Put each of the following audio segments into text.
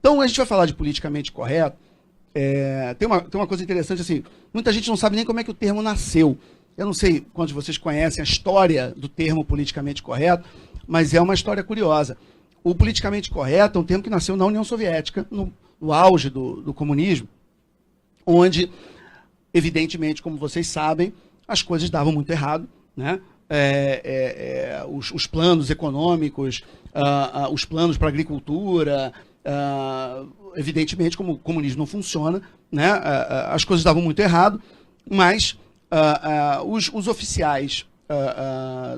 Então, a gente vai falar de politicamente correto. Tem uma coisa interessante, assim, muita gente não sabe nem como é que o termo nasceu. Eu não sei quantos de vocês conhecem a história do termo politicamente correto, mas é uma história curiosa. O politicamente correto é um termo que nasceu na União Soviética, no auge do comunismo, onde, evidentemente, como vocês sabem, as coisas davam muito errado, né? Os planos econômicos, os planos para a agricultura, evidentemente, como o comunismo não funciona, né? As coisas davam muito errado, mas os oficiais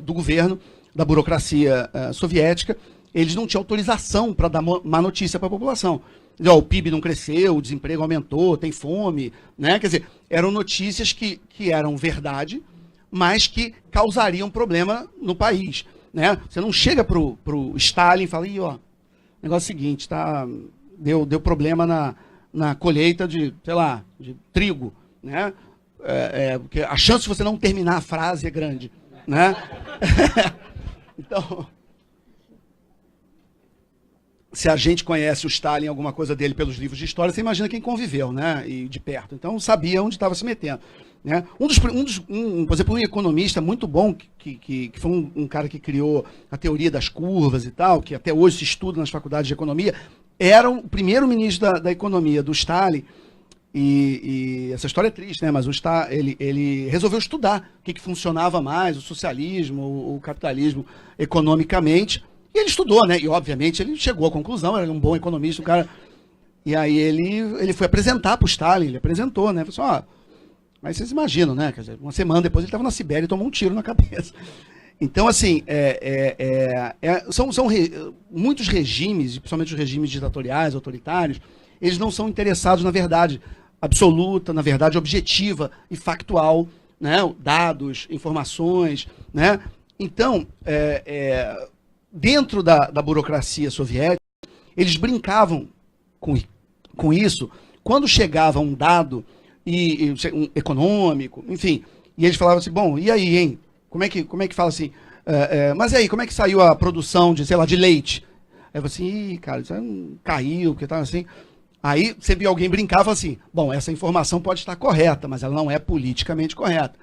do governo, da burocracia soviética, eles não tinham autorização para dar má notícia para a população. O PIB não cresceu, o desemprego aumentou, tem fome, né? Quer dizer, eram notícias que eram verdade, mas que causariam problema no país, né? Você não chega pro Stalin e fala, ó, negócio é o seguinte, deu problema na colheita de, sei lá, de trigo, né? Porque a chance de você não terminar a frase é grande, né? Então, se a gente conhece o Stalin, alguma coisa dele pelos livros de história, você imagina quem conviveu, né? E de perto. Então, sabia onde estava se metendo, né? Por exemplo, um economista muito bom, que foi um cara que criou a teoria das curvas e tal, que até hoje se estuda nas faculdades de economia, era o primeiro ministro da economia do Stalin. E essa história é triste, né? Mas ele resolveu estudar o que funcionava mais, o socialismo, o capitalismo economicamente. E ele estudou, né? E, obviamente, ele chegou à conclusão, era um bom economista, o cara... E aí ele foi apresentar para o Stalin, ele apresentou, né? Falou assim, mas vocês imaginam, né? Quer dizer, uma semana depois ele estava na Sibéria e tomou um tiro na cabeça. Então, assim, são muitos regimes, principalmente os regimes ditatoriais, autoritários, eles não são interessados na verdade absoluta, na verdade objetiva e factual, né? Dados, informações, né? Então, dentro da burocracia soviética, eles brincavam com isso, quando chegava um dado um econômico, enfim, e eles falavam assim, bom, e aí, hein? Como é que fala assim? Mas e aí, como é que saiu a produção de, sei lá, de leite? Aí eu falei assim, cara, isso aí caiu, porque tá assim. Aí você viu alguém brincar e falava assim, bom, essa informação pode estar correta, mas ela não é politicamente correta,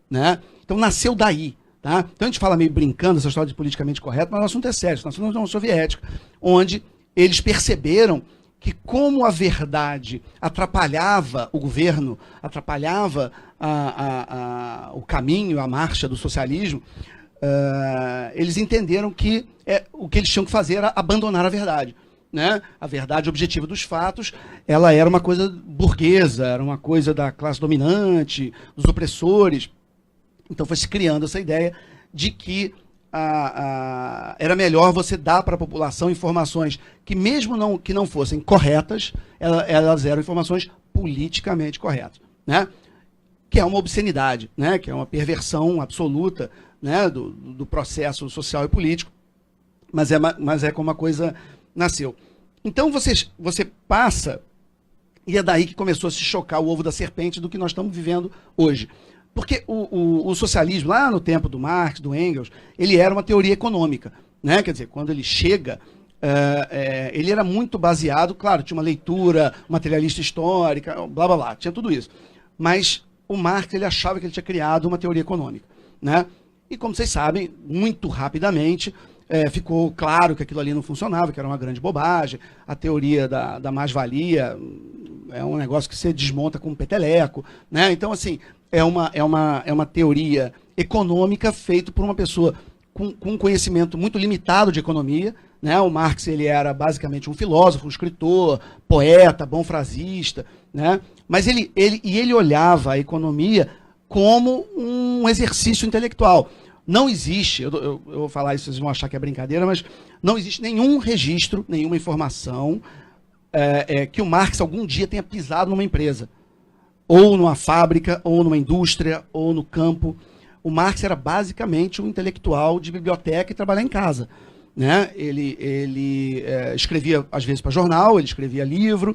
né? Então nasceu daí. Tá? Então a gente fala meio brincando essa história de politicamente correto, mas o assunto é sério, nós somos na União Soviética, onde eles perceberam que como a verdade atrapalhava o governo, atrapalhava o caminho, a marcha do socialismo, eles entenderam que o que eles tinham que fazer era abandonar a verdade. Né? A verdade objetiva dos fatos, ela era uma coisa burguesa, era uma coisa da classe dominante, dos opressores. Então foi se criando essa ideia de que era melhor você dar para a população informações que, mesmo que não fossem corretas, elas eram informações politicamente corretas, né? Que é uma obscenidade, né? Que é uma perversão absoluta, né? do processo social e político, mas é como a coisa nasceu. Então você passa, e é daí que começou a se chocar o ovo da serpente do que nós estamos vivendo hoje. Porque o socialismo, lá no tempo do Marx, do Engels, ele era uma teoria econômica, né? Quer dizer, quando ele chega, ele era muito baseado, claro, tinha uma leitura materialista histórica, blá, blá, blá, tinha tudo isso. Mas o Marx, ele achava que ele tinha criado uma teoria econômica, né? E como vocês sabem, muito rapidamente, ficou claro que aquilo ali não funcionava, que era uma grande bobagem, a teoria da mais-valia é um negócio que você desmonta com um peteleco, né? Então, assim, é uma teoria econômica feita por uma pessoa com um conhecimento muito limitado de economia, né? O Marx, ele era basicamente um filósofo, um escritor, poeta, bom frasista, né? Mas ele olhava a economia como um exercício intelectual. Não existe, eu vou falar isso, vocês vão achar que é brincadeira, mas não existe nenhum registro, nenhuma informação que o Marx algum dia tenha pisado numa empresa, ou numa fábrica, ou numa indústria, ou no campo. O Marx era basicamente um intelectual de biblioteca e trabalhar em casa, né? Ele escrevia, às vezes, para jornal, ele escrevia livro,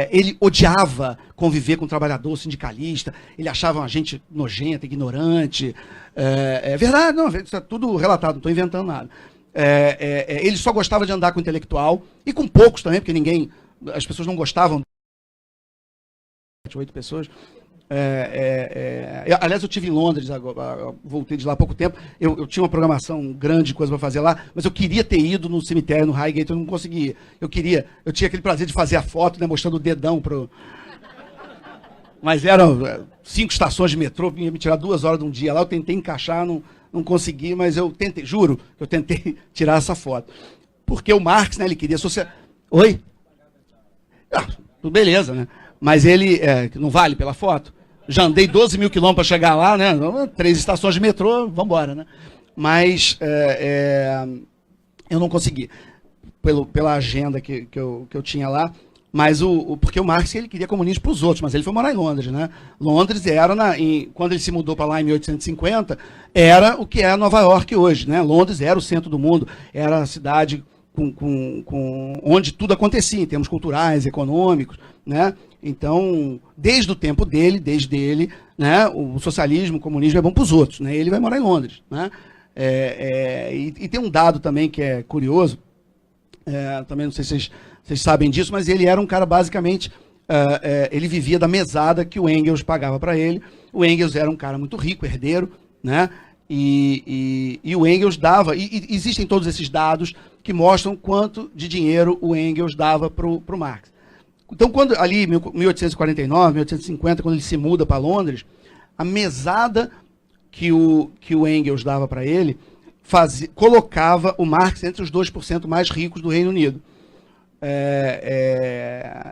ele odiava conviver com o trabalhador sindicalista, ele achava uma gente nojenta, ignorante. É verdade, não, isso é tudo relatado, não estou inventando nada. Ele só gostava de andar com intelectual, e com poucos também, porque as pessoas não gostavam. 8 pessoas. Aliás, eu estive em Londres, agora, voltei de lá há pouco tempo. Eu tinha uma programação grande de coisa para fazer lá, mas eu queria ter ido no cemitério, no Highgate, eu não conseguia. Eu tinha aquele prazer de fazer a foto, né, mostrando o dedão pro. Mas eram 5 estações de metrô, ia me tirar 2 horas de um dia lá, eu tentei encaixar, não consegui, mas eu tentei, juro, que eu tentei tirar essa foto. Porque o Marx, né, ele queria associar. Oi? Tudo beleza, né? Mas ele, não vale pela foto? Já andei 12 mil quilômetros para chegar lá, né? 3 estações de metrô, vamos embora, né? Mas eu não consegui, pela agenda que eu tinha lá. Mas porque o Marx ele queria comunismo para os outros, mas ele foi morar em Londres, né? Londres era, quando ele se mudou para lá em 1850, era o que é Nova York hoje, né? Londres era o centro do mundo, era a cidade onde tudo acontecia, em termos culturais, econômicos, né? Então, desde o tempo dele, né, o socialismo, o comunismo é bom para os outros, né? Ele vai morar em Londres, né? E tem um dado também que é curioso, também não sei se vocês sabem disso, mas ele era um cara basicamente, ele vivia da mesada que o Engels pagava para ele. O Engels era um cara muito rico, herdeiro, né? E o Engels dava, e existem todos esses dados que mostram quanto de dinheiro o Engels dava para o Marx. Então, quando ali, em 1849, 1850, quando ele se muda para Londres, a mesada que o Engels dava para ele colocava o Marx entre os 2% mais ricos do Reino Unido.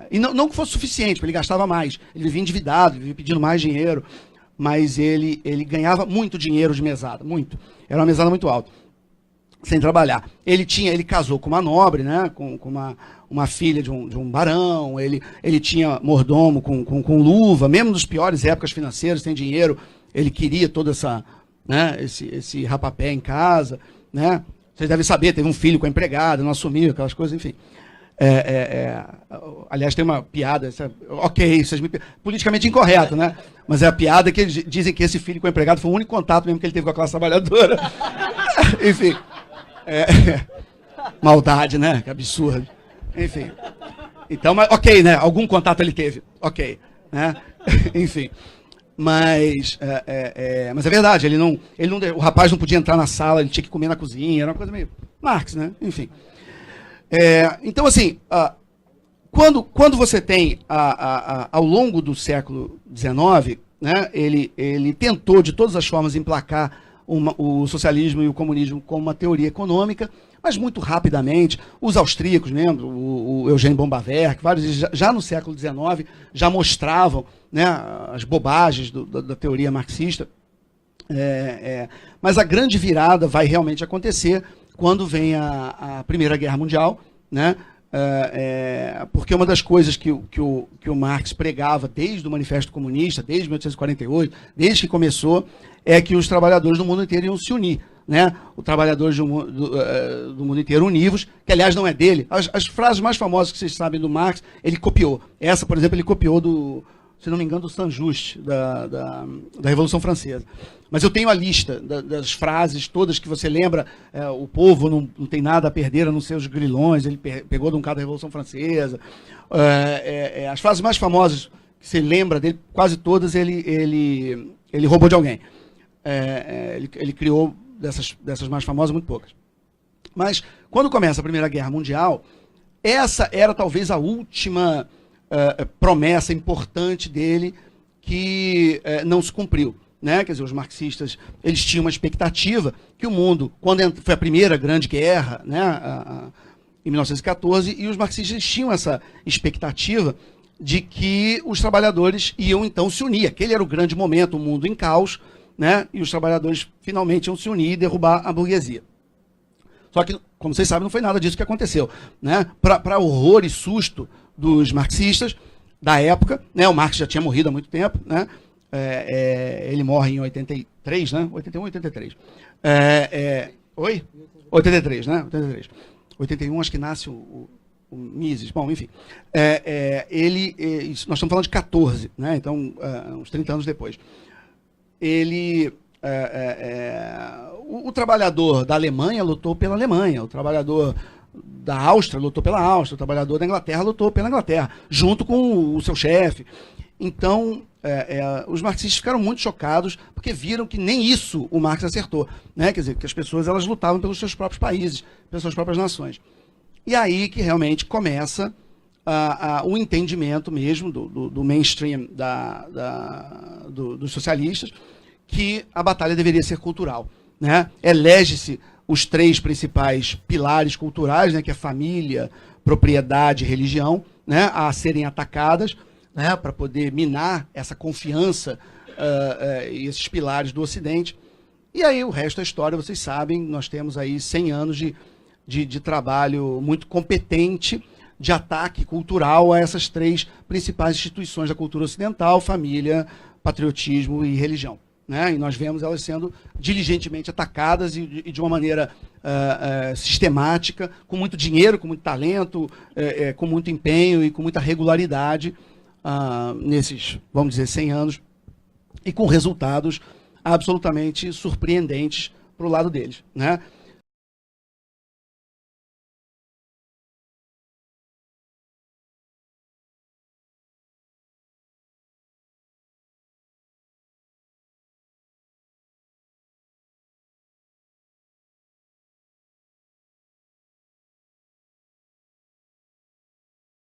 E não que fosse suficiente, porque ele gastava mais. Ele vivia endividado, ele vivia pedindo mais dinheiro, mas ele ganhava muito dinheiro de mesada, muito. Era uma mesada muito alta, sem trabalhar. Ele casou com uma nobre, né, com uma filha de um barão, ele tinha mordomo com luva, mesmo nas piores épocas financeiras, sem dinheiro, ele queria toda essa, né, esse rapapé em casa, né? Vocês devem saber, teve um filho com a empregada, não assumiu, aquelas coisas, enfim. Aliás, tem uma piada, politicamente incorreto, né? Mas é a piada que eles dizem que esse filho com o empregado foi o único contato mesmo que ele teve com a classe trabalhadora. Enfim. Maldade, né? Que absurdo. Enfim. Então, mas, ok, né? Algum contato ele teve. Ok. Né? Enfim. Mas é verdade, o rapaz não podia entrar na sala, ele tinha que comer na cozinha, era uma coisa meio Marx, né? Enfim. Então, assim, quando você tem, ao longo do século XIX, né, ele tentou, de todas as formas, emplacar o socialismo e o comunismo como uma teoria econômica, mas muito rapidamente, os austríacos, lembra? O Eugênio Bombaverk, vários, já no século XIX, já mostravam, né, as bobagens da teoria marxista. Mas a grande virada vai realmente acontecer quando vem a Primeira Guerra Mundial, né? Porque uma das coisas que o Marx pregava desde o Manifesto Comunista, desde 1848, desde que começou, é que os trabalhadores do mundo inteiro iam se unir, né? Os trabalhadores do mundo inteiro univos, que aliás não é dele. As frases mais famosas que vocês sabem do Marx, ele copiou. Essa, por exemplo, ele copiou se não me engano, do Saint-Just, da Revolução Francesa. Mas eu tenho a lista das frases todas que você lembra, o povo não tem nada a perder a não ser os grilhões, ele pegou de um cara da Revolução Francesa. As frases mais famosas que você lembra dele, quase todas, ele roubou de alguém. Ele criou dessas mais famosas, muito poucas. Mas, quando começa a Primeira Guerra Mundial, essa era talvez a última promessa importante dele que não se cumpriu, né? Quer dizer, os marxistas, eles tinham uma expectativa que o mundo, quando foi a primeira grande guerra, né, em 1914, e os marxistas tinham essa expectativa de que os trabalhadores iam então se unir. Aquele era o grande momento, o mundo em caos, né? E os trabalhadores finalmente iam se unir e derrubar a burguesia. Só que, como vocês sabem, não foi nada disso que aconteceu, né? Para horror e susto dos marxistas da época, né? O Marx já tinha morrido há muito tempo, né? Ele morre em 83, né? 81, 83. Oi? 83, né? 83. 81, acho que nasce o Mises. Bom, enfim. Nós estamos falando de 14, né? Então, uns 30 anos depois. Ele o trabalhador da Alemanha lutou pela Alemanha, o trabalhador da Áustria lutou pela Áustria, o trabalhador da Inglaterra lutou pela Inglaterra, junto com o seu chefe. Então, os marxistas ficaram muito chocados, porque viram que nem isso o Marx acertou, né? Quer dizer, que as pessoas elas lutavam pelos seus próprios países, pelas suas próprias nações. E aí que realmente começa o entendimento mesmo do mainstream dos socialistas, que a batalha deveria ser cultural, né? Elege-se os 3 principais pilares culturais, né, que é família, propriedade e religião, né, a serem atacadas, né, para poder minar essa confiança e esses pilares do Ocidente. E aí o resto da história, vocês sabem, nós temos aí 100 anos de trabalho muito competente, de ataque cultural a essas 3 principais instituições da cultura ocidental: família, patriotismo e religião. Né? E nós vemos elas sendo diligentemente atacadas e de uma maneira sistemática, com muito dinheiro, com muito talento, com muito empenho e com muita regularidade nesses, vamos dizer, 100 anos, e com resultados absolutamente surpreendentes para o lado deles. Né?